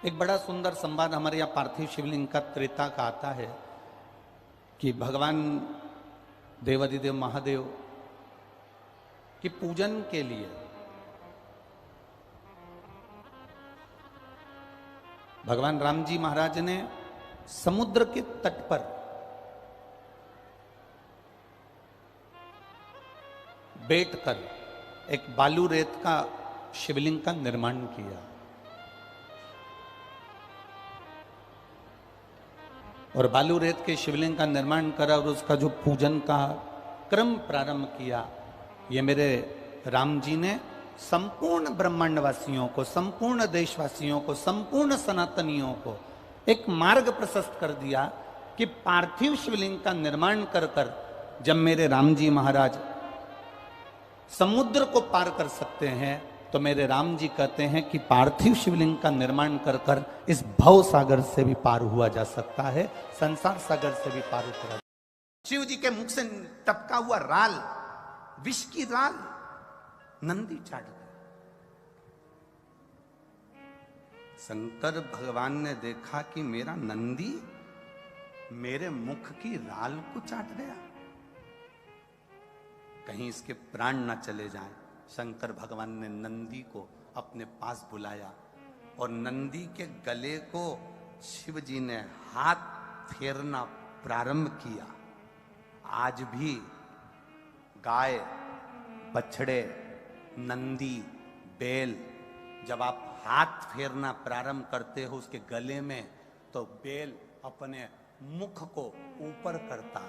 एक बड़ा सुंदर संवाद हमारे यहाँ पार्थिव शिवलिंग का त्रेता का आता है कि भगवान देवादिदेव महादेव की पूजन के लिए भगवान राम जी महाराज ने समुद्र के तट पर बैठकर एक बालू रेत का शिवलिंग का निर्माण किया और बालू रेत के शिवलिंग का निर्माण करा और उसका जो पूजन का क्रम प्रारंभ किया। ये मेरे राम जी ने संपूर्ण ब्रह्मांडवासियों को, संपूर्ण देशवासियों को, संपूर्ण सनातनियों को एक मार्ग प्रशस्त कर दिया कि पार्थिव शिवलिंग का निर्माण कर कर जब मेरे राम जी महाराज समुद्र को पार कर सकते हैं तो मेरे राम जी कहते हैं कि पार्थिव शिवलिंग का निर्माण कर कर इस भव सागर से भी पार हुआ जा सकता है, संसार सागर से भी पार उतरा। शिव जी के मुख से टपका हुआ राल, विष की राल नंदी चाट गया। शंकर भगवान ने देखा कि मेरा नंदी मेरे मुख की राल को चाट गया, कहीं इसके प्राण न चले जाएं। शंकर भगवान ने नंदी को अपने पास बुलाया और नंदी के गले को शिव जी ने हाथ फेरना प्रारंभ किया। आज भी गाय, बछड़े, नंदी, बैल जब आप हाथ फेरना प्रारंभ करते हो उसके गले में, तो बैल अपने मुख को ऊपर करता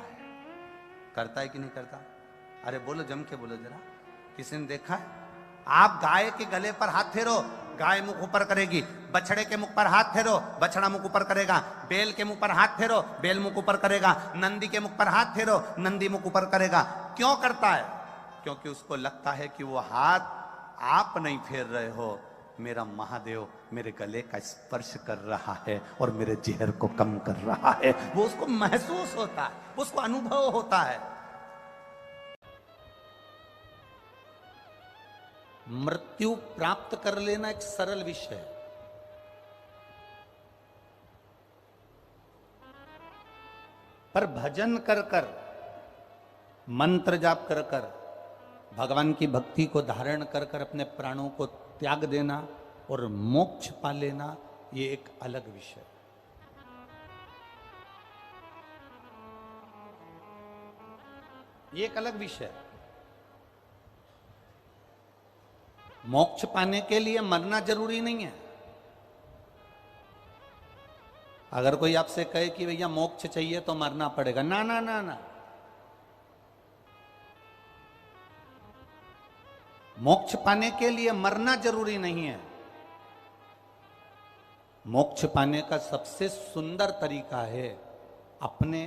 है कि नहीं करता? अरे बोलो, जम के बोलो जरा। किसी ने देखा है? आप गाय के गले पर हाथ फेरो, गाय मुख ऊपर करेगी। बछड़े के मुख पर हाथ फेरो, बछड़ा मुख ऊपर करेगा। बैल के मुख पर हाथ फेरो, बैल मुख ऊपर करेगा। नंदी के मुख पर हाथ फेरो, नंदी मुख ऊपर करेगा। क्यों करता है? क्योंकि उसको लगता है कि वो हाथ आप नहीं फेर रहे हो, मेरा महादेव मेरे गले का स्पर्श कर रहा है और मेरे जहर को कम कर रहा है। वो उसको महसूस होता है, उसको अनुभव होता है। मृत्यु प्राप्त कर लेना एक सरल विषय है, पर भजन कर कर, मंत्र जाप कर कर, भगवान की भक्ति को धारण कर कर अपने प्राणों को त्याग देना और मोक्ष पा लेना, ये एक अलग विषय है। ये एक अलग विषय है। मोक्ष पाने के लिए मरना जरूरी नहीं है। अगर कोई आपसे कहे कि भैया मोक्ष चाहिए तो मरना पड़ेगा, ना ना ना ना, मोक्ष पाने के लिए मरना जरूरी नहीं है। मोक्ष पाने का सबसे सुंदर तरीका है अपने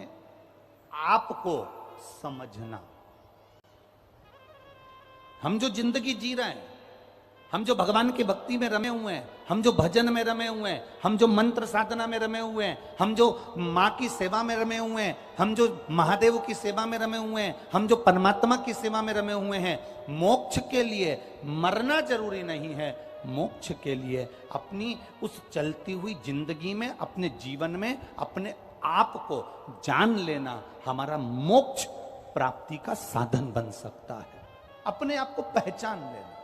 आप को समझना। हम जो जिंदगी जी रहे हैं, हम जो भगवान की भक्ति में रमे हुए हैं, हम जो भजन में रमे हुए हैं, हम जो मंत्र साधना में रमे हुए हैं, हम जो माँ की सेवा में रमे हुए हैं, हम जो महादेव की सेवा में रमे हुए हैं, हम जो परमात्मा की सेवा में रमे हुए हैं, मोक्ष के लिए मरना जरूरी नहीं है। मोक्ष के लिए अपनी उस चलती हुई जिंदगी में, अपने जीवन में अपने आप को जान लेना हमारा मोक्ष प्राप्ति का साधन बन सकता है। अपने आप को पहचान लेना।